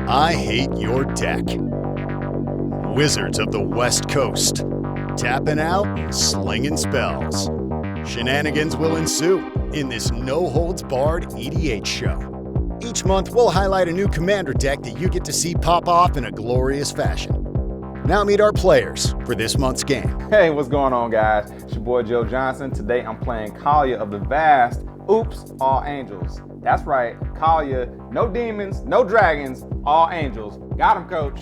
I hate your deck. Wizards of the West Coast. Tapping out and slinging spells. Shenanigans will ensue in this no-holds-barred EDH show. Each month, we'll highlight a new Commander deck that you get to see pop off in a glorious fashion. Now meet our players for this month's game. Hey, what's going on, guys? It's your boy Joe Johnson. Today I'm playing Kaalia of the vast Oops, All Angels. That's right, Kaalia, no demons, no dragons, all angels. Got him, coach.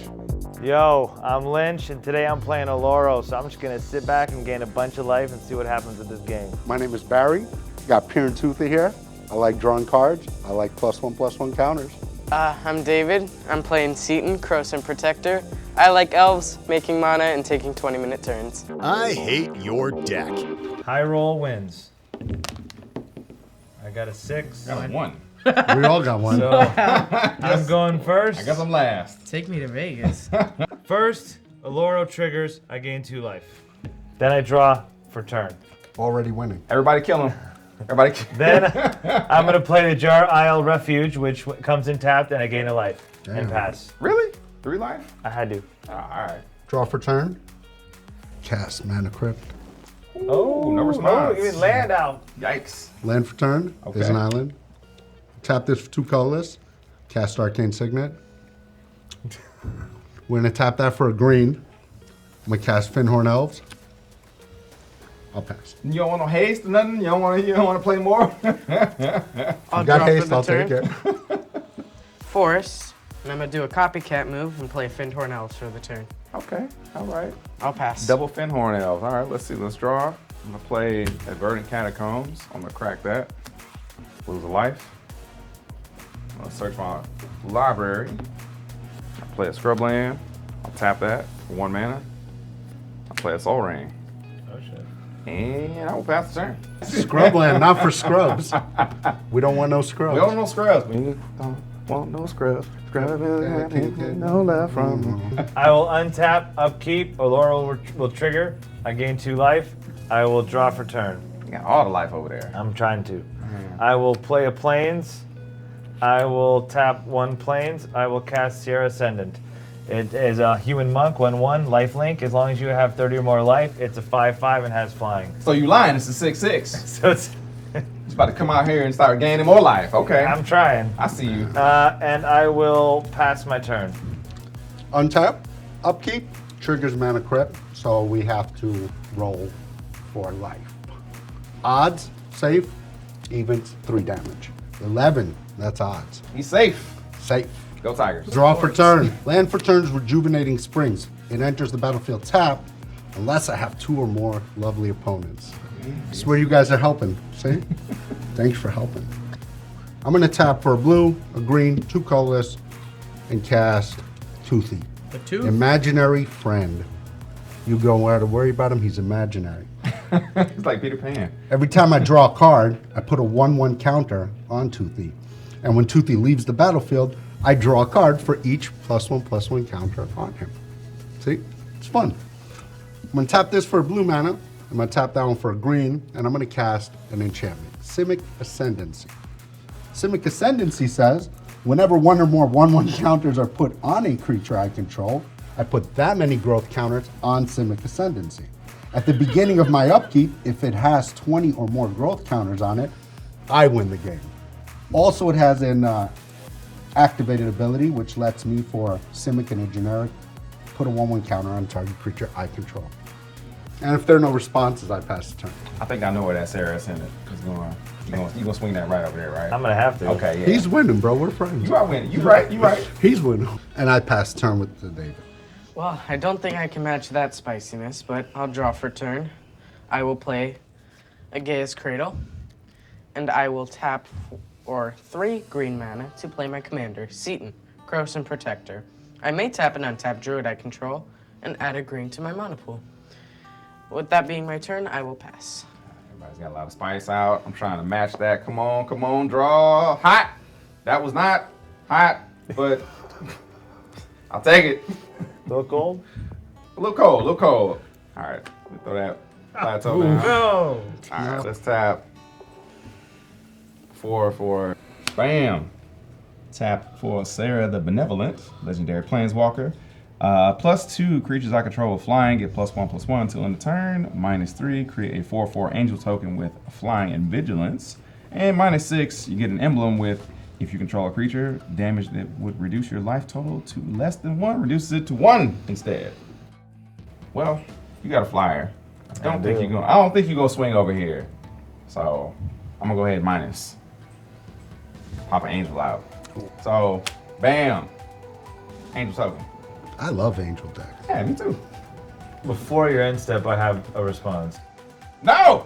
Yo, I'm Lynch, and today I'm playing Oloro, so I'm just gonna sit back and gain a bunch of life and see what happens with this game. My name is Barry. Got Pure and Toothy here. I like drawing cards. I like +1/+1 counters. I'm David. I'm playing Seton, Krosan Protector. I like elves, making mana and taking 20-minute turns. I hate your deck. High roll wins. I got a 6. Got one. We all got one. So I'm going first. I guess I'm last. Take me to Vegas. First, Oloro triggers, I gain 2 life. Then I draw for turn. Already winning. Everybody kill him. Everybody kill him. Then I'm gonna play the Jar Isle Refuge, which comes in tapped, and I gain a life and pass. Really? 3 life? I had to. Oh, all right. Draw for turn. Cast Mana Crypt. Oh, no response. Even land out. Yikes. Land for turn. Okay. There's an island. Tap this for 2 colorless. Cast Arcane Signet. We're gonna tap that for a green. I'm gonna cast Finhorn Elves. I'll pass. You don't want no haste or nothing? You don't want to play more? I'll You got draw haste, for the I'll turn. take it. Forest, and I'm gonna do a copycat move and play Finhorn Elves for the turn. Okay, all right. I'll pass. Double Finhorn Elves. All right, let's see. Let's draw. I'm gonna play Verdant Catacombs. I'm gonna crack that. Lose a life. I'm gonna search my library. I'll play a Scrubland. I'll tap that for 1 mana. I'll play a Soul Ring. Oh shit. And I will pass the turn. Scrubland, not for scrubs. We don't want no scrubs. We don't want no scrubs. We don't want no scrubs. Scrubs, no love from me. I will untap, upkeep. Oloro will trigger. I gain 2 life. I will draw for turn. You got all the life over there. I'm trying to. I will play a Plains. I will tap 1 Plains. I will cast Sierra Ascendant. It is a human monk, 1/1, lifelink. As long as you have 30 or more life, it's a 5/5 and has flying. So you lying, it's a 6/6. So it's. It's about to come out here and start gaining more life. Okay. I'm trying. I see you. And I will pass my turn. Untap, upkeep, triggers Mana Crypt, so we have to roll for life. Odds, safe, evens, 3 damage. 11, that's odds. He's safe. Safe. Go Tigers. Draw for turn. Land for turn's Rejuvenating Springs. It enters the battlefield tapped unless I have 2 or more lovely opponents. This is where you guys are helping, see? Thanks for helping. I'm gonna tap for a blue, a green, 2 colorless, and cast Toothy. The 2? Imaginary friend. You go where to worry about him, he's imaginary. It's like Peter Pan. Every time I draw a card, I put a 1/1 counter on Toothy. And when Toothy leaves the battlefield, I draw a card for each +1/+1 counter on him. See? It's fun. I'm gonna tap this for a blue mana. I'm gonna tap that one for a green, and I'm gonna cast an enchantment. Simic Ascendancy. Simic Ascendancy says, whenever 1 or more 1/1 counters are put on a creature I control, I put that many growth counters on Simic Ascendancy. At the beginning of my upkeep, if it has 20 or more growth counters on it, I win the game. Also, it has an activated ability, which lets me, for Simic and a generic, put a 1/1 counter on target creature I control. And if there are no responses, I pass the turn. I think I know where that Sarah is going. You gonna swing that right over there, right? I'm gonna have to. Okay, yeah. He's winning, bro. We're friends. You are winning. You right. You right. He's winning. And I pass the turn with the David. Well, I don't think I can match that spiciness, but I'll draw for turn. I will play Ageless Cradle, and I will tap for 3 green mana to play my commander, Seton, Krosan Protector. I may tap an untapped druid I control and add a green to my mana pool. With that being my turn, I will pass. Everybody's got a lot of spice out. I'm trying to match that. Come on, draw. Hot. That was not hot, but I'll take it. A little cold? A little cold. All right, let me throw that plateau down. No! All right, let's tap 4 for, bam. Tap for Sarah the Benevolent, legendary planeswalker. +2 creatures I control with flying get +1/+1 until end of turn. -3, create a 4/4 angel token with flying and vigilance. And -6, you get an emblem with, if you control a creature, damage that would reduce your life total to less than 1, reduces it to 1 instead. Well, you got a flyer. I don't think you're gonna swing over here. So I'm gonna go ahead and minus. Pop an angel out. So, bam. Angel token. I love angel decks. Yeah, me too. Before your end step, I have a response. No!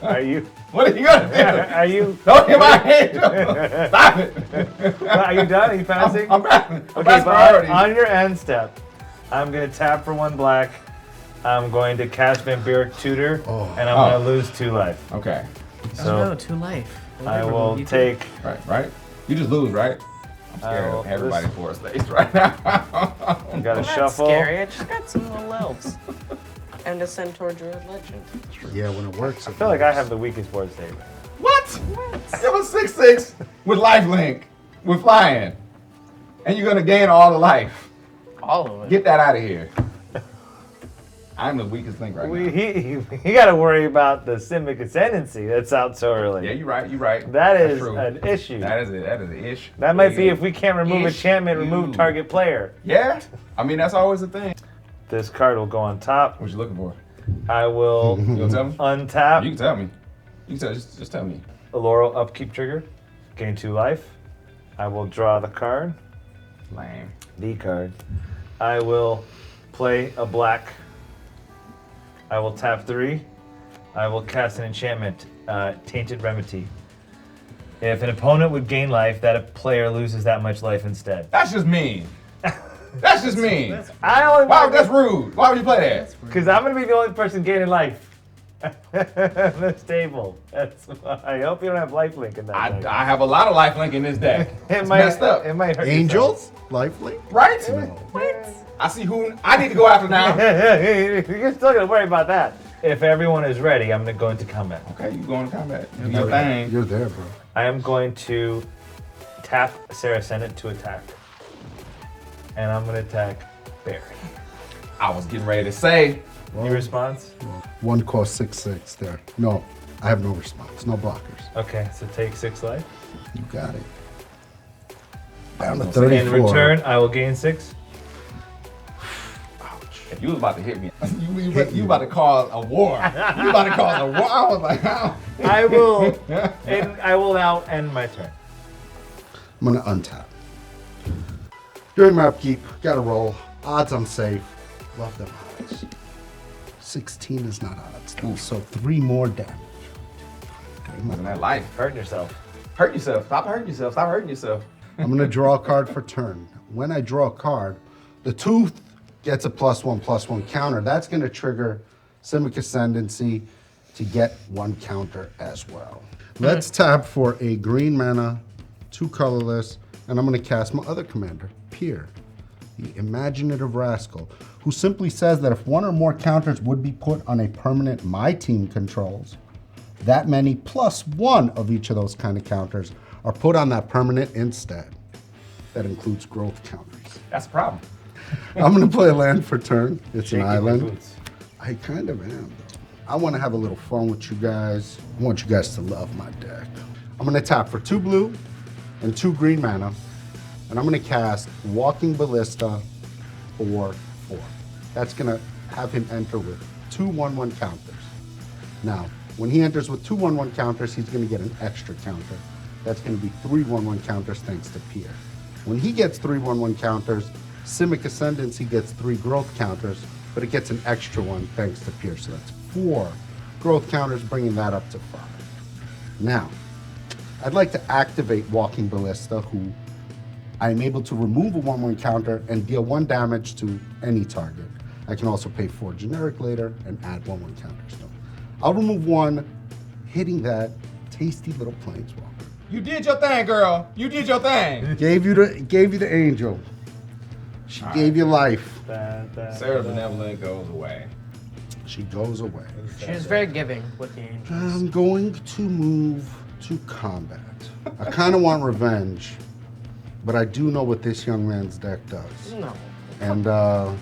Are you? What are you gonna do? Are you? Don't hit my angel! Stop it! Are you done? Are you passing? I'm passing. Okay, but on your end step, I'm gonna tap for 1 black. I'm going to cast Vampiric Tutor, and I'm gonna lose 2 life. Okay. So no, 2 life. I will take. Right? You just lose, right? I'm scared of everybody for a space right now. I got to That's shuffle. scary. I just got some little elves. And a Centaur Druid Legend. Yeah, when it works. I feel like I have the weakest board state. What? You have a 6/6 with lifelink, with flying. And you're gonna gain all the life. All of it. Get that out of here. I'm the weakest link right now. He got to worry about the Simic Ascendancy that's out so early. Yeah, you're right. That That's is true. an issue. That is an issue. That might be if we can't remove enchantment, remove target player. Yeah, I mean, that's always the thing. This card will go on top. What you looking for? I will You gonna tell me? untap. You can tell me. You can just tell me. Oloro upkeep trigger. Gain 2 life. I will draw the card. Lame. The card. I will play a black. I will tap 3. I will cast an enchantment, Tainted Remedy. If an opponent would gain life, that player loses that much life instead. That's just mean. That's just mean. That's rude. Why would you play that? Because I'm going to be the only person gaining life. That's stable. That's why. I hope you don't have lifelink in that deck. I have a lot of lifelink in this deck. It's messed up. It might hurt Angels? Lifelink? Right? No. What? I see who I need to go after now. You're still going to worry about that. If everyone is ready, I'm going to go into combat. Okay, you going to combat. Do your thing. You're there, bro. I am going to tap Sarah Ascendant to attack. And I'm going to attack Barry. I was getting ready to say. Any response? 1 cost 6/6 there. No, I have no response. No blockers. Okay, so take 6 life. You got it. Down to In 34. return, I will gain 6. If you was about to hit me, you about to cause a war. You about to cause a war. I was like, how? I will. I will now end my turn. I'm gonna untap. During my upkeep, gotta roll. Odds I'm safe. Love them odds. 16 is not odds though, so 3 more damage. Living that life. Hurting yourself. Hurt yourself. Stop hurting yourself. Stop hurting yourself. I'm gonna draw a card for turn. When I draw a card, the Tooth gets a +1/+1 counter. That's gonna trigger Simic Ascendancy to get 1 counter as well. Let's tap for a green mana, 2 colorless, and I'm gonna cast my other commander, Peer, the Imaginative Rascal, who simply says that if 1 or more counters would be put on a permanent my team controls, that many +1 of each of those kind of counters are put on that permanent instead. That includes growth counters. That's a problem. I'm gonna play a land for turn. It's Shaky an island. boots. I kind of am, though. I want to have a little fun with you guys. I want you guys to love my deck. I'm gonna tap for 2 blue and 2 green mana, and I'm gonna cast Walking Ballista for 4. That's gonna have him enter with 2 1/1 counters. Now, when he enters with 2 1/1 counters, he's gonna get an extra counter. That's gonna be 3 1/1 counters thanks to Pier. When he gets 3 1/1 counters, Simic Ascendancy gets 3 growth counters, but it gets an extra one thanks to Pier. So that's 4 growth counters, bringing that up to 5. Now, I'd like to activate Walking Ballista, who I'm able to remove a 1/1 counter and deal 1 damage to any target. I can also pay 4 generic later and add 1/1 counters to them. I'll remove 1, hitting that tasty little planeswalker. You did your thing, girl. You did your thing. Gave you the angel. She gave you life. Sarah Benevolent goes away. She goes away. She was very giving with the angels. I'm going to move to combat. I kind of want revenge but I do know what this young man's deck does. No. And a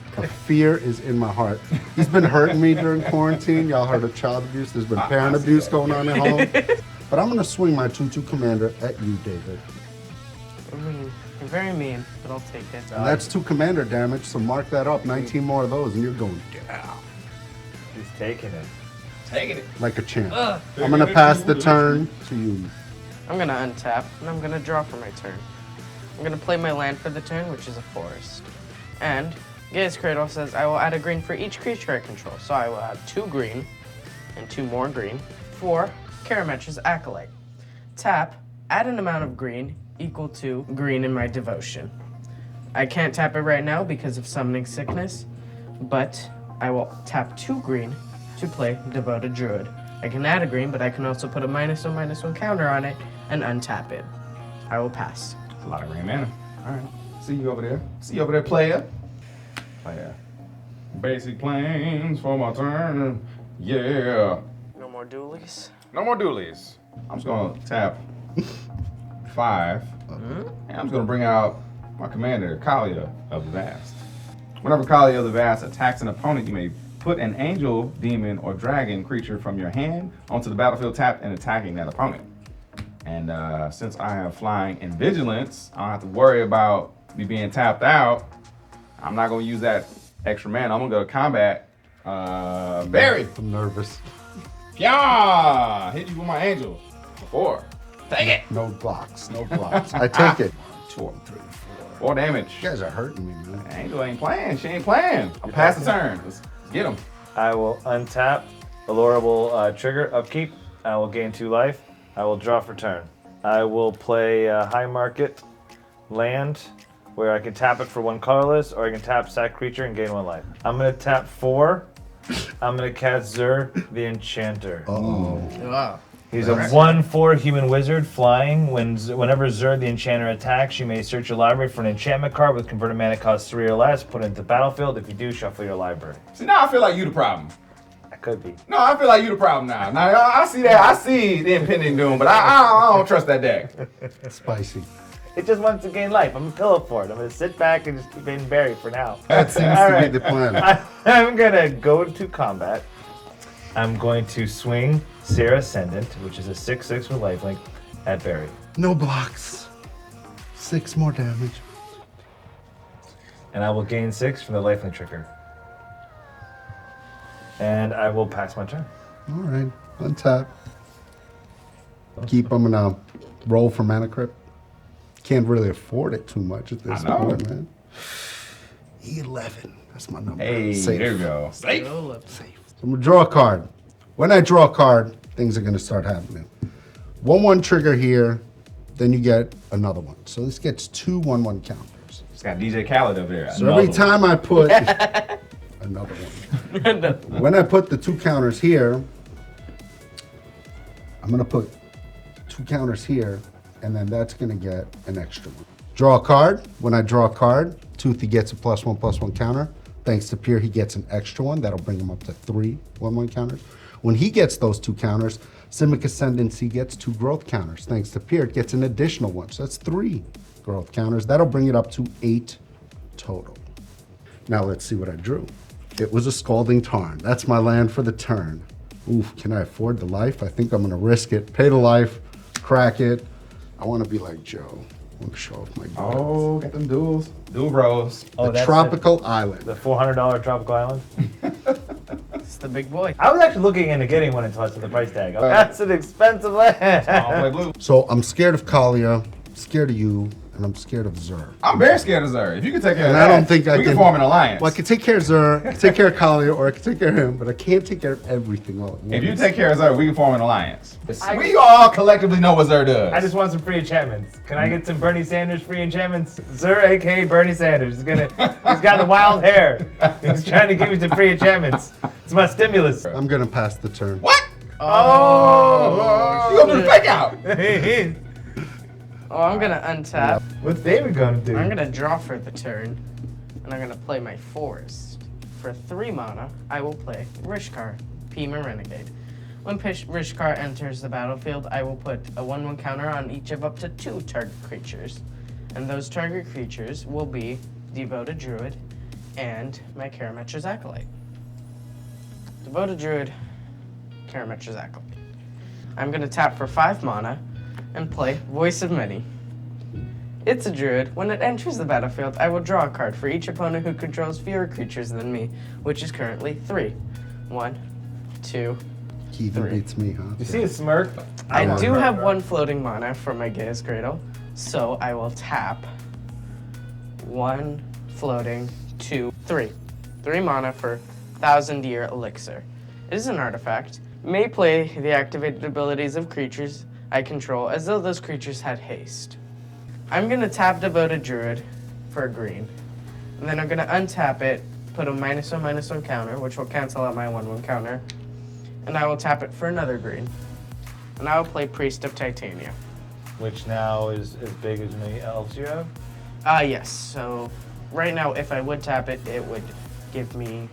fear is in my heart. He's been hurting me during quarantine. Y'all heard of child abuse. There's been parent abuse going on at home. But I'm going to swing my 2/2 commander at you, David. I mean, you're very mean, but I'll take it. And that's 2 commander damage, so mark that up. 19 more of those, and you're going down. He's taking it. Taking it. Like a champ. I'm going to pass the turn to you. I'm gonna untap, and I'm gonna draw for my turn. I'm gonna play my land for the turn, which is a forest. And Gaea's Cradle says I will add a green for each creature I control. So I will add 2 green and 2 more green for Karametra's Acolyte. Tap, add an amount of green equal to green in my devotion. I can't tap it right now because of summoning sickness, but I will tap 2 green to play Devoted Druid. I can add a green, but I can also put a -1/-1 counter on it and untap it. I will pass. That's a lot of green mana. All right. See you over there. See you over there, player. Player. Basic planes for my turn. Yeah. No more dualies. No more dualies. I'm just gonna tap 5. And I'm just gonna bring out my commander, Kaalia of the Vast. Whenever Kaalia of the Vast attacks an opponent, you may put an angel, demon, or dragon creature from your hand onto the battlefield tapped and attacking that opponent. And since I have flying and vigilance, I don't have to worry about me being tapped out. I'm not gonna use that extra mana. I'm gonna go to combat. Barry! I'm nervous. Yeah! Hit you with my angel. 4. Take it! No blocks, no blocks. I take it. 2, 3, 4 damage. You guys are hurting me, man. Angel ain't playing. She ain't playing. I'll pass the turn. Let's get him. I will untap. Oloro will trigger upkeep. I will gain 2 life. I will draw for turn. I will play High Market land, where I can tap it for 1 colorless, or I can tap sack creature and gain 1 life. I'm gonna tap 4. I'm gonna cast Zur the Enchanter. Wow. He's a 1/4 human wizard flying. Whenever Zur the Enchanter attacks, you may search your library for an enchantment card with converted mana cost 3 or less. Put it into the battlefield. If you do, shuffle your library. See, now I feel like you the problem. That could be. No, I feel like you the problem now. Now I see that. I see the impending doom, but I don't trust that deck. Spicy. It just wants to gain life. I'm a pillow for it. I'm gonna sit back and just keep getting Barry for now. That seems All to right. be the plan. I'm gonna go to combat. I'm going to swing Sarah Ascendant, which is a 6/6 with lifelink, at Barry. No blocks. 6 more damage. And I will gain 6 from the lifelink trigger. And I will pass my turn. All right, untap. Keep them and roll for mana crypt. Can't really afford it too much at this point, man. 11. That's my number. Hey, Safe. there we go. Safe. Safe. So I'm gonna draw a card. When I draw a card, things are gonna start happening. 1/1 trigger here, then you get another one. So this gets 2 1/1 counters. It's got DJ Khaled over there. So every time I put another one. When I put the 2 counters here, I'm gonna put 2 counters here, and then that's gonna get an extra one. Draw a card. When I draw a card, Toothy gets a +1/+1 counter. Thanks to Pierre, he gets an extra one. That'll bring him up to 3 1/1 counters. When he gets those 2 counters, Simic Ascendancy gets 2 growth counters. Thanks to Pierre, it gets an additional one. So that's 3 growth counters. That'll bring it up to 8 total. Now let's see what I drew. It was a Scalding Tarn. That's my land for the turn. Oof, can I afford the life? I think I'm gonna risk it. Pay the life, crack it. I wanna be like Joe. I wanna show off my guns. Oh, got them duels. Dual bros. Oh, The that's Tropical Island. the $400 Tropical Island. It's the big boy. I was actually looking into getting one until I saw the price tag. Oh, that's an expensive land. I'll play blue. So I'm scared of Kaalia, scared of you, and I'm scared of Zur. I'm very scared of Zur. If you can take care of And that, I don't think I we can form an alliance. Well, I can take care of Zur, I can take care of Kaalia, or I can take care of him, but I can't take care of everything all at once. If you take care of Zur, we can form an alliance. We all collectively know what Zur does. I just want some free enchantments. Can I get some Bernie Sanders free enchantments? Zur, aka Bernie Sanders, he's got the wild hair. He's trying to give me some free enchantments. It's my stimulus. I'm gonna pass the turn. What? Oh! You gonna do the fake out? Oh, I'm gonna untap. What's David gonna do? I'm gonna draw for the turn, and I'm gonna play my forest. For 3 mana, I will play Rishkar, Pima Renegade. When Rishkar enters the battlefield, I will put a 1/1 counter on each of up to 2 target creatures. And those target creatures will be Devoted Druid and my Karametra's Acolyte. Devoted Druid, Karametra's Acolyte. I'm going to tap for 5 mana and play Voice of Many. It's a druid. When it enters the battlefield, I will draw a card for each opponent who controls fewer creatures than me, which is currently 3. 1, 2, He even 3. beats me, huh? You see a smirk? I do have 1 floating mana for my Gaia's Cradle, so I will tap 1 floating, 2, 3. 3 mana for 1,000-Year Elixir. It is an artifact. May play the activated abilities of creatures I control as though those creatures had haste. I'm going to tap Devoted Druid for a green, and then I'm going to untap it, put a -1/-1 counter, which will cancel out my 1/1 counter, and I will tap it for another green. And I will play Priest of Titania. Which now is as big as many elves you have? Yes, so right now if I would tap it, it would give me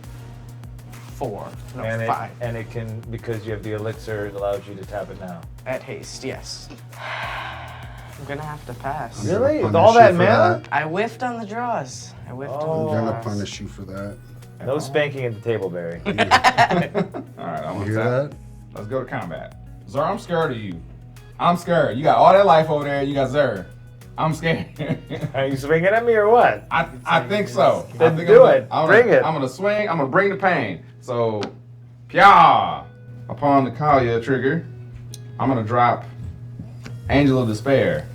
4, no, And 5. and it can, because you have the elixir, it allows you to tap it now. At haste, yes. I'm gonna have to pass. Really? I'm With gonna all punish that you for mana? that. I whiffed on the draws. I whiffed Oh. on I'm the gonna draws. punish you for that. No spanking at the table, Barry. All right, I'm You on hear tap. that? Let's go to combat. Zer, I'm scared of you. I'm scared. You got all that life over there. You got Zer. I'm scared. Are you swinging at me or what? I think so. Then I think do it. Bring it. I'm gonna swing. I'm gonna bring the pain. So, pya! Upon the Kaalia trigger, I'm gonna drop Angel of Despair.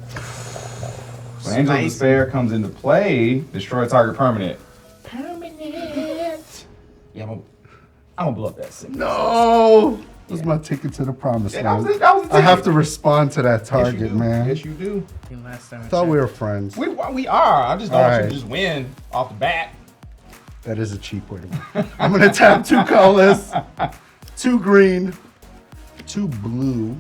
When Angel of Spicy. Despair comes into play, destroy target permanent. Yeah, I'm gonna blow up that sick. No! This is my ticket to the promised Yeah, that was land. it, that was the I have ticket. to respond to that Yes, you target, do. man. Yes, you do. Last time I thought we were friends. We are. I just don't want you Alright. to just win off the bat. That is a cheap way to win. I'm gonna tap 2 colorless, 2 green, 2 blue,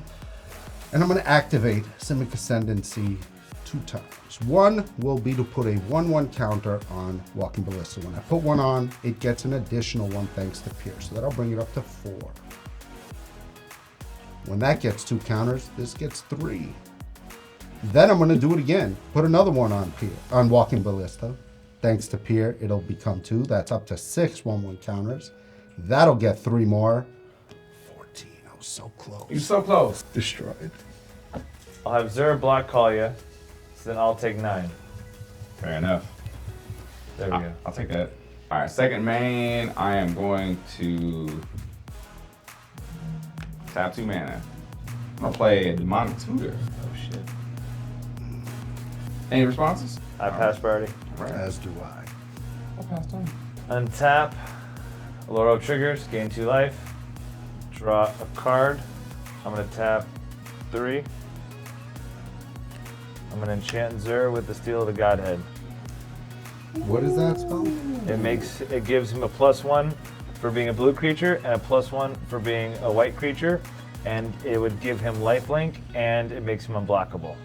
and I'm gonna activate Simic Ascendancy 2 times. 1 will be to put a 1/1 counter on Walking Ballista. When I put 1 on, it gets an additional 1 thanks to Pierce. So that'll bring it up to 4. When that gets 2 counters, this gets 3. Then I'm gonna do it again. Put another 1 on Walking Ballista. Thanks to Pier, it'll become 2. That's up to 6 1/1 counters. That'll get 3 more. 14. I was so close. You're so close. Destroyed. I'll have Zer block Kaalia, so then I'll take 9. Fair enough. There we go. I'll take that. All right, second main, I am going to tap 2 mana. I'm gonna play a Demonic Tutor. Oh shit. Any responses? I passed Barty. All right. As do I. I'll pass turn. Untap. Oloro triggers, gain 2 life. Draw a card. I'm gonna tap 3. I'm gonna enchant Zer with the Steel of the Godhead. What is that spell? It gives him a +1 for being a blue creature and a +1 for being a white creature, and it would give him lifelink, and it makes him unblockable.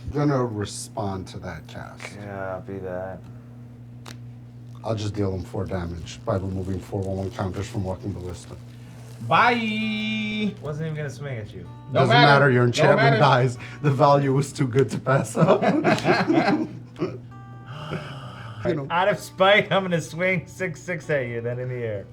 I'm gonna respond to that cast. Yeah, be that. I'll just deal him 4 damage by removing 4 1/1 counters from Walking Ballista. Bye. Wasn't even gonna swing at you. Doesn't matter, your enchantment dies. The value was too good to pass up. You know, Out of spite, I'm gonna swing 6/6 at you, then in the air.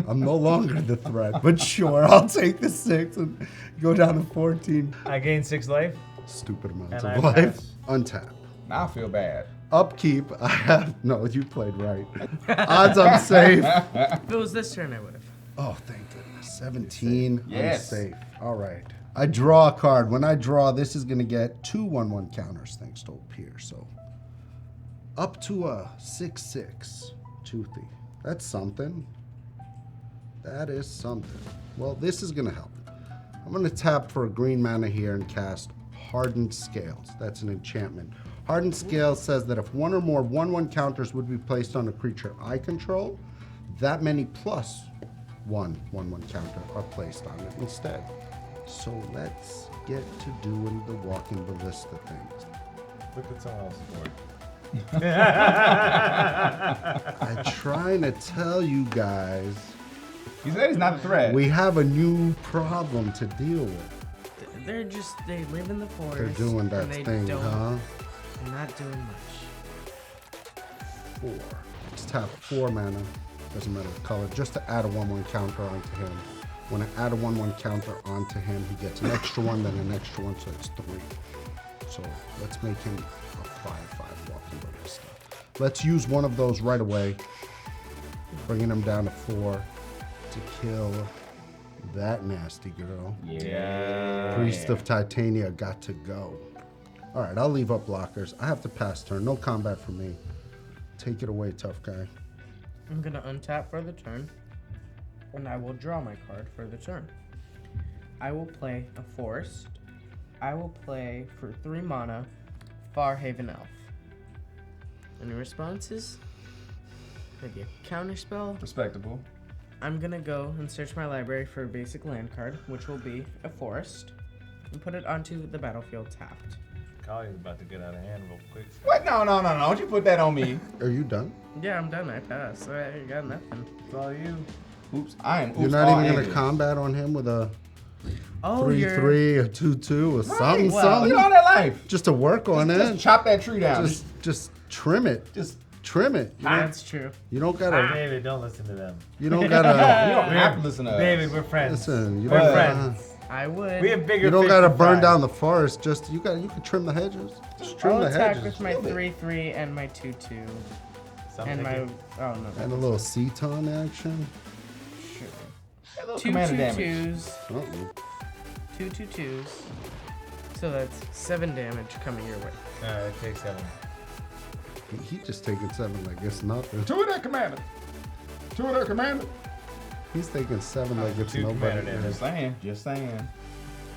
I'm no longer the threat, but sure, I'll take the 6 and go down to 14. I gain 6 life. Stupid amounts And of I life. pass. Untap. Now I feel bad. Upkeep, I have, no, you played right. Odds I'm safe. If it was this turn, I would have. Oh, thank goodness. 17, Yes. I'm safe. All right. I draw a card. When I draw, this is going to get 2 1/1 counters thanks to Pier. So up to a 6/6 Toothy. That's something. That is something. Well, this is going to help. I'm going to tap for a green mana here and cast Hardened Scales. That's an enchantment. Hardened Scales says that if 1 or more 1/1 counters would be placed on a creature I control, that many plus 1/1 counter are placed on it instead. So let's get to doing the Walking Ballista things. Look at someone else's board. I'm trying to tell you guys, He said he's not a threat. we have a new problem to deal with. They live in the forest. They're doing that and they thing, don't huh? I'm not doing much. 4. Let's tap 4 mana. Doesn't matter the color. Just to add a 1/1 counter onto him. When I add a 1/1 counter onto him, he gets an extra 1, then an extra 1, so it's 3. So let's make him a 5/5 walking ballista. Let's use one of those right away. Bringing him down to 4 to kill that nasty girl. Yeah. Priest of Titania got to go. All right, I'll leave up blockers. I have to pass turn. No combat for me. Take it away, tough guy. I'm gonna untap for the turn, and I will draw my card for the turn. I will play a forest. I will play for 3 mana, Farhaven Elf. Any responses? Maybe a counter spell. Respectable. I'm gonna go and search my library for a basic land card, which will be a forest, and put it onto the battlefield tapped. Kaalia's about to get out of hand real quick. What? No. Don't you put that on me. Are you done? Yeah, I'm done. I passed. I got nothing. It's all you. Oops. I am. Oops, You're not all even going to angry. combat on him with a Oh, 3/3, a 2/2, or something, Look something. at all that life. Just to work on Just it. chop that tree down. Just trim it. Just Trim it. That's true. You don't gotta. David, don't listen to them. You don't you gotta. don't have to listen to us. David, we're friends. Listen. You We're don't. friends. I would. We have bigger You don't fish gotta to burn fry. down the forest. Just you can trim the hedges. Just trim I'll the attack hedges. with my 3/3 and my 2/2 Something and my to- oh no. And a little Seton action. Sure. A little 2 commander 2/2s, Uh-oh. 2 2/2s. So that's 7 damage coming your way. It takes 7. He just taking 7 like it's nothing. 2 of that commander. 2 of that commander. He's taking 7 like it's 2 commander nobody. damage. Just saying.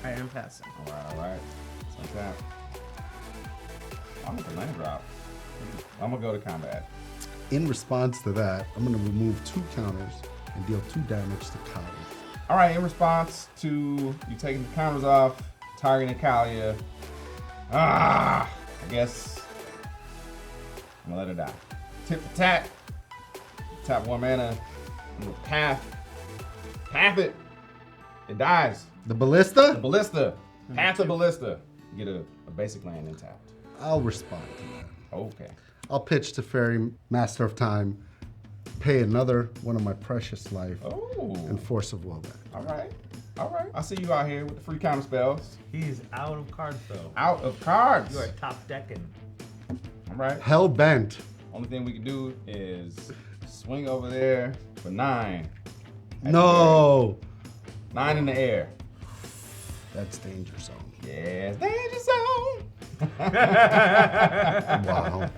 I am passing. All right. Like that. I'm gonna land drop. I'm gonna go to combat. In response to that, I'm gonna remove 2 counters and deal 2 damage to Kaalia. All right. In response to you taking the counters off, targeting Kaalia. I guess I'm gonna let her die. Tip the tat. Tap 1 mana. I'm gonna path it. It dies. The ballista? The ballista. Path the ballista. Get a basic land intact. I'll respond to that. Okay. I'll pitch to Fairy, Master of Time, pay another one of my precious life, Oh. and Force of Will back. All right. I see you out here with the free counter spells. He's out of cards, though. Out of cards. You are top decking. All right. Hell bent. Only thing we can do is swing over there for 9. No. 9 in the air. That's danger zone. Yes, danger zone. Wow.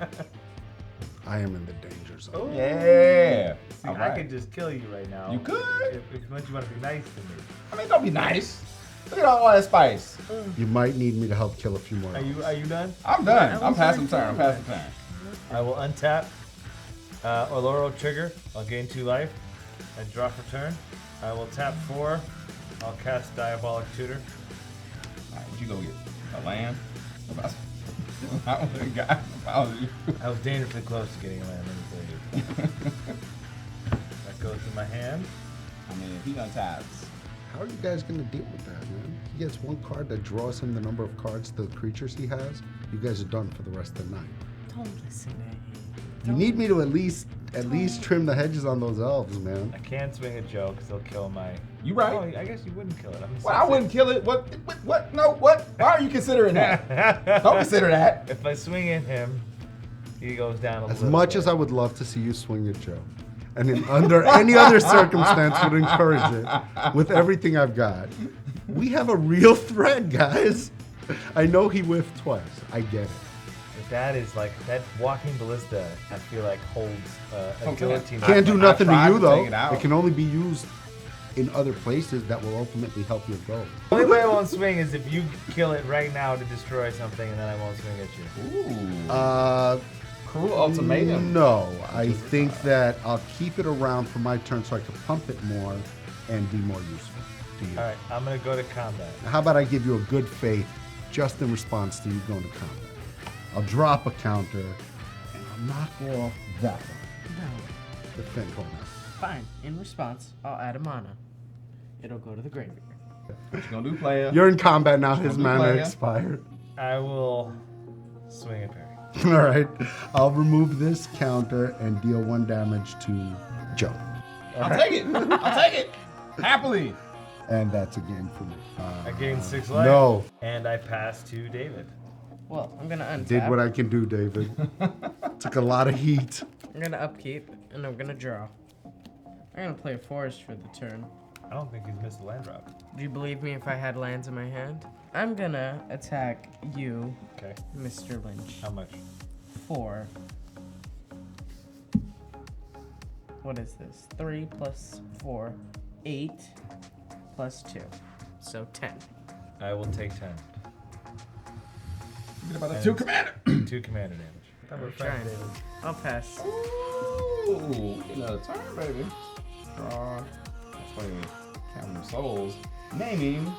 I am in the danger zone. Yeah. See, All I right. could just kill you right now. You could. If much you want to be nice to me. I mean, don't be nice. Look at all that spice. You might need me to help kill a few more. Are you done? I'm done. I'm passing turn. I will untap Oloro trigger. I'll gain 2 life. I draw for turn. I will tap 4. I'll cast Diabolic Tutor. All right, you go get a land. I would have got if I was you. I was dangerously close to getting a land. Let me tell you. That goes in my hand. I mean, if he untaps. How are you guys going to deal with that, man? He gets 1 card that draws him the number of cards the creatures he has. You guys are done for the rest of the night. Don't listen to him. You need me to at least trim the hedges on those elves, man. I can't swing a Joe because he'll kill my. You right. Oh, I guess you wouldn't kill it. I'm Well, I wouldn't kill it. What? No, what? Why are you considering that? Don't consider that. If I swing at him, he goes down a As little much bit. as I would love to see you swing at Joe, and in under any other circumstance would encourage it, with everything I've got, we have a real threat, guys. I know he whiffed twice. I get it. But that is like that walking ballista. I feel like holds a Okay. guillotine. Can't do I nothing to tried you to though. take it out. It can only be used in other places that will ultimately help your goal. The only way I won't swing is if you kill it right now to destroy something, and then I won't swing at you. Ooh. Cruel ultimatum. No, I think that I'll keep it around for my turn so I can pump it more and be more useful to you. All right, I'm gonna go to combat. How about I give you a good faith just in response to you going to combat? I'll drop a counter and I'll knock off that one. No. The Finn hold on. Fine. In response, I'll add a mana. It'll go to the graveyard. What you gonna do, player? You're in combat now. His Wanna do mana player? expired. I will swing at Barry. All right. I'll remove this counter and deal 1 damage to Joe. I'll take it. I'll take it. Happily. And that's a game for me. I gained 6 life. No. And I pass to David. Well, I'm gonna untap. Did what I can do, David. Took a lot of heat. I'm gonna upkeep, and I'm gonna draw. I'm gonna play a forest for the turn. I don't think he's missed a land drop. Do you believe me if I had lands in my hand? I'm gonna attack you, Okay. Mr. Lynch. How much? 4. What is this? 3 plus 4, 8 plus 2. So 10. I will take 10. Get about a 2 commander. 2 commander damage. I'm trying. I'll pass. Ooh, another turn, baby. Draw. Let's play Camera Souls. Naming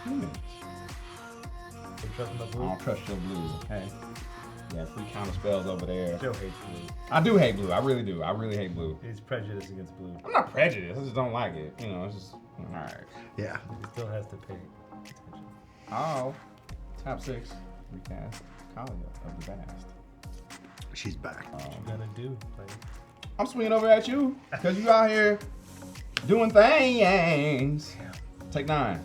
humans. You trusting the I blue? don't trust your blue, okay? Yeah, 3 counter spells over there. Joe hates blue. I do hate blue. I really do. I really hate blue. He's prejudiced against blue. I'm not prejudiced. I just don't like it. You know, it's just all right. Yeah. He still has to pay attention. Oh, top 6. Recast Kaalia of the Vast. She's back. What you gonna do, player? I'm swinging over at you because you out here doing things. Take 9.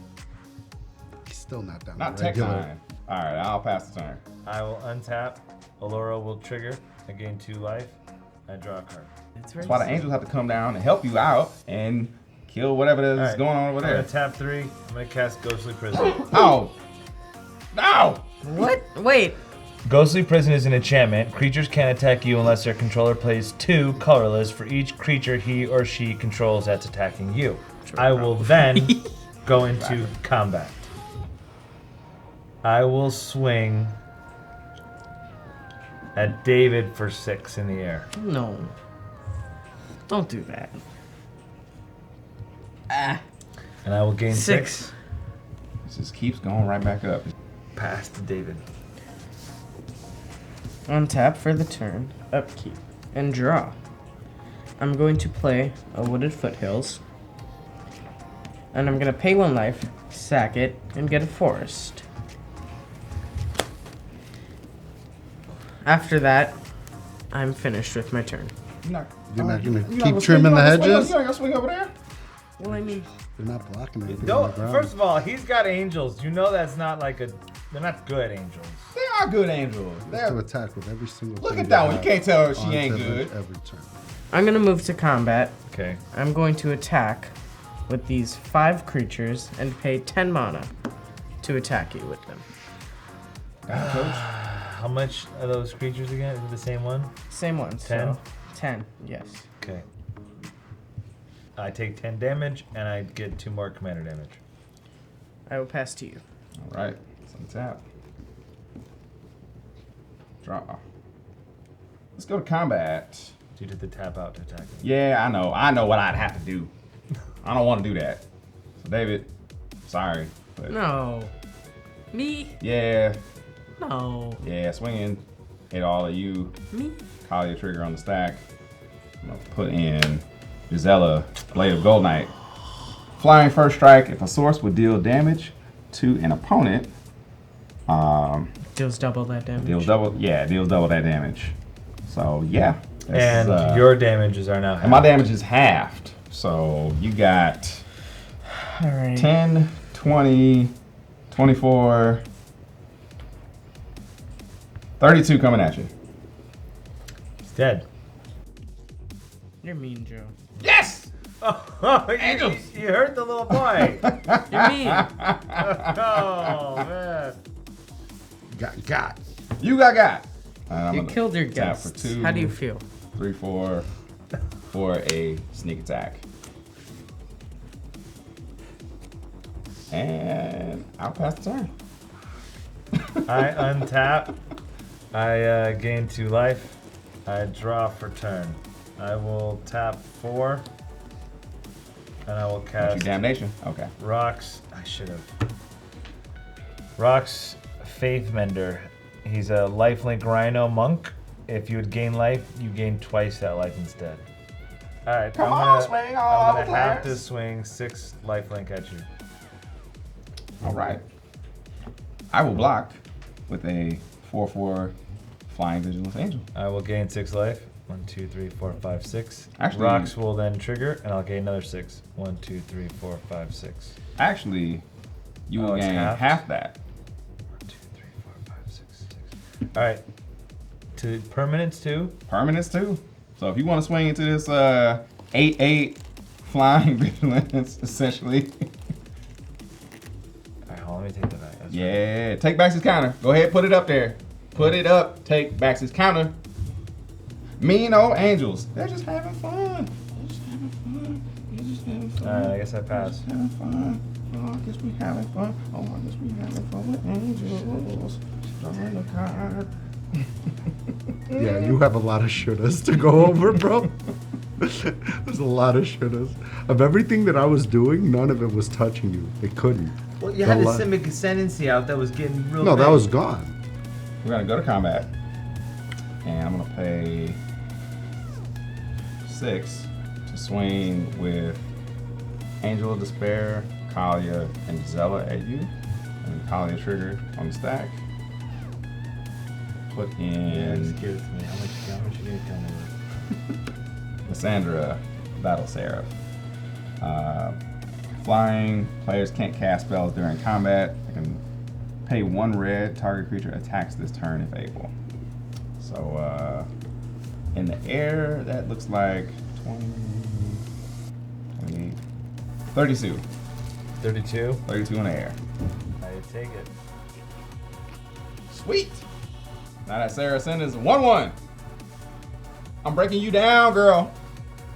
Still not down. Not to take regular. 9. All right, I'll pass the turn. I will untap. Oloro will trigger. I gain 2 life. I draw a card. That's why the angels have to come down and help you out and kill whatever is Alright, going on over I'm there. gonna tap 3. I'm gonna cast Ghostly Prison. Oh! No! What? Wait. Ghostly Prison is an enchantment. Creatures can't attack you unless their controller plays 2 colorless for each creature he or she controls that's attacking you. I will then go into combat. I will swing at David for 6 in the air. No. Don't do that. Ah. And I will gain 6. This just keeps going right back up. Pass to David. Untap for the turn, upkeep, and draw. I'm going to play a Wooded Foothills. And I'm going to pay 1 life, sack it, and get a forest. After that, I'm finished with my turn. You're You're not gonna you keep trimming the hedges? You ain't gonna swing over there? Well, I mean, They're not blocking anything. on Don't. the ground. First of all, he's got angels. You know that's not like a. They're not good angels. They are good angels. To They're, attack with every single. look thing at that you one. You have can't tell she on ain't every- good. Every turn. I'm going to move to combat. Okay. I'm going to attack with these 5 creatures and pay 10 mana to attack you with them. How much are those creatures again? Is it the same one? Same one. 10? So 10, yes. Okay. I take 10 damage and I get 2 more commander damage. I will pass to you. All right. Let's untap. Draw. Let's go to combat. So you did the tap out to attack me. Yeah, I know. I know what I'd have to do. I don't want to do that. So, David, sorry. But No. Me? yeah, No. yeah, swinging. Hit all of you. Me? Kaalia trigger on the stack. I'm going to put in Gisela, Blade of Gold Knight. Flying first strike. If a source would deal damage to an opponent, Deals double that damage. deals double that damage. So, yeah. And That's, your damages are now half. and my damage is halved. So, you got All right. 10, 20, 24, 32 coming at you. He's dead. You're mean, Joe. Yes! Oh, you hurt the little boy. You're mean. Oh, man. Got. You got. I'm You gonna killed your tap guests. for 2, How do you feel? 3, 4 for a sneak attack. And I'll pass the turn. I untap. I gain 2 life. I draw for turn. I will tap 4. And I will What's cast your damnation? Okay. Rocks. I should have. Rocks Faith Mender. He's a lifelink rhino monk. If you would gain life, you gain twice that life instead. Alright, Come on, swing all I'm the gonna have to players. swing 6 lifelink at you. All right. I will block with a 4/4 Flying Vigilance Angel. I will gain 6 life. 1, 2, 3, 4, 5, 6. Actually, Rocks will then trigger, and I'll gain another 6. 1, 2, 3, 4, 5, 6. Actually, you will it's gain halved? half that. 1, 2, 3, 4, 5, 6, 6. All right. To permanents too. Permanents too. So if you want to swing into this 8/8 Flying Vigilance, essentially. All right, hold on, let me take that back. That's Yeah, right. Take back his counter. Go ahead, put it up there. Put it up. Take back his counter. Mean old angels. They're just having fun. They're just having fun. They're just having fun. All right, I guess I pass. Just having fun. Oh, I guess we having fun. Oh, I guess we having fun with angels. Drawing a card. Yeah, you have a lot of shouldas to go over, bro. There's a lot of shouldas. Of everything that I was doing, none of it was touching you. It couldn't. Well, you had the Simic Ascendancy out that was getting real No, big. that was gone. We're gonna go to combat. And I'm gonna pay 6 to swing with Angel of Despair, Kaalia, and Zella at you. And Kaalia triggered on the stack. Put Yeah, just in give it to me. How much you need to tell me? Lysandra, Battle Seraph. Flying, players can't cast spells during combat. They can pay 1 red, target creature attacks this turn if able. So in the air, that looks like 20, 28, 32. 32. 32 in the air. I take it. Sweet. Now that Saracen is 1/1. I'm breaking you down, girl.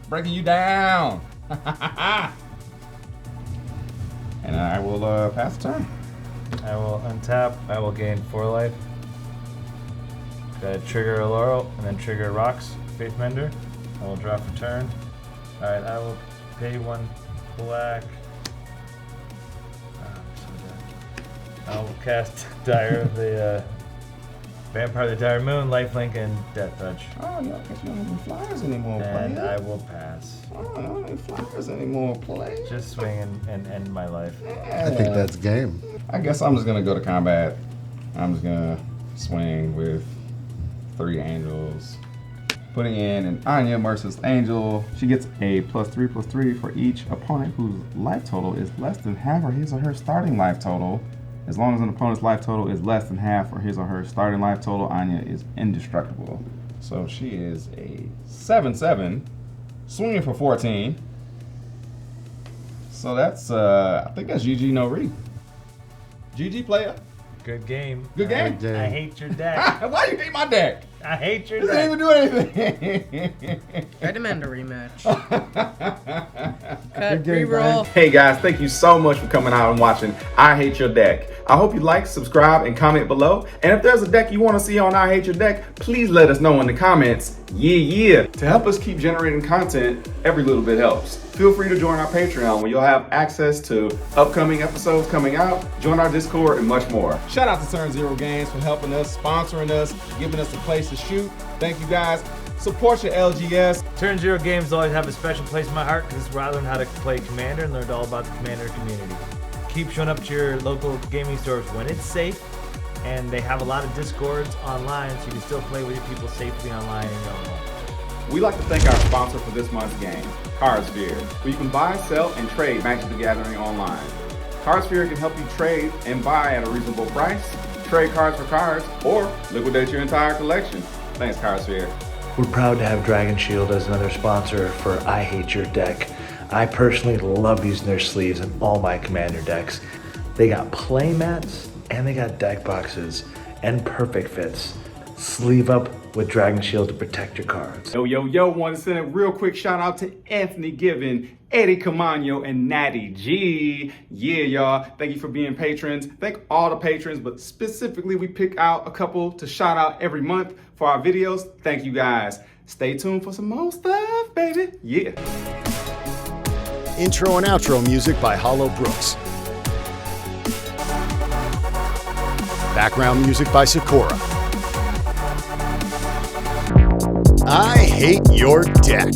Breaking you down. And I will pass the turn. I will untap. I will gain 4 life. Gotta trigger Oloro and then trigger Rocks, Faith Mender. I will draw for turn. Alright, I will pay 1 black. I'm so dead. I will cast Dire of the Vampire of the Dire Moon, Lifelink, and Death Touch. Oh, you don't have any flyers anymore, And player. I will pass. Oh, I don't have any flyers anymore, player. Just swing and end my life. I think that's game. I guess I'm just gonna go to combat. I'm just gonna swing with 3 angels. Putting in an Anya Merciless Angel. She gets a +3/+3 for each opponent whose life total is less than half or his or her starting life total. As long as an opponent's life total is less than half or his or her starting life total, Anya is indestructible. So she is a 7/7, swinging for 14. So that's, I think that's GG no re. GG player. Good game. Good game. I hate your deck. Why you hate my deck? I hate your It deck. didn't even do anything. I demand a rematch. Good Cut, game, reroll. Hey guys, thank you so much for coming out and watching I Hate Your Deck. I hope you like, subscribe, and comment below. And if there's a deck you want to see on I Hate Your Deck, please let us know in the comments. Yeah. To help us keep generating content, every little bit helps. Feel free to join our Patreon where you'll have access to upcoming episodes coming out, join our Discord, and much more. Shout out to Turn Zero Games for helping us, sponsoring us, giving us a place to shoot. Thank you guys. Support your LGS. Turn Zero Games always have a special place in my heart because it's where I learned how to play Commander and learned all about the Commander community. Keep showing up to your local gaming stores when it's safe, and they have a lot of Discords online so you can still play with your people safely online in your own home. We'd like to thank our sponsor for this month's game, Cardsphere, where you can buy, sell, and trade Magic the Gathering online. Cardsphere can help you trade and buy at a reasonable price, trade cards for cards, or liquidate your entire collection. Thanks, Cardsphere. We're proud to have Dragon Shield as another sponsor for I Hate Your Deck. I personally love using their sleeves in all my Commander decks. They got play mats and they got deck boxes and perfect fits. Sleeve up with Dragon Shield to protect your cards. Yo, want to send a real quick shout out to Anthony Given, Eddie Camano, and Natty G. Yeah, y'all. Thank you for being patrons. Thank all the patrons, but specifically we pick out a couple to shout out every month for our videos. Thank you guys. Stay tuned for some more stuff, baby. Yeah. Intro and outro music by Hollow Brooks. Background music by Sakura. I Hate Your Deck.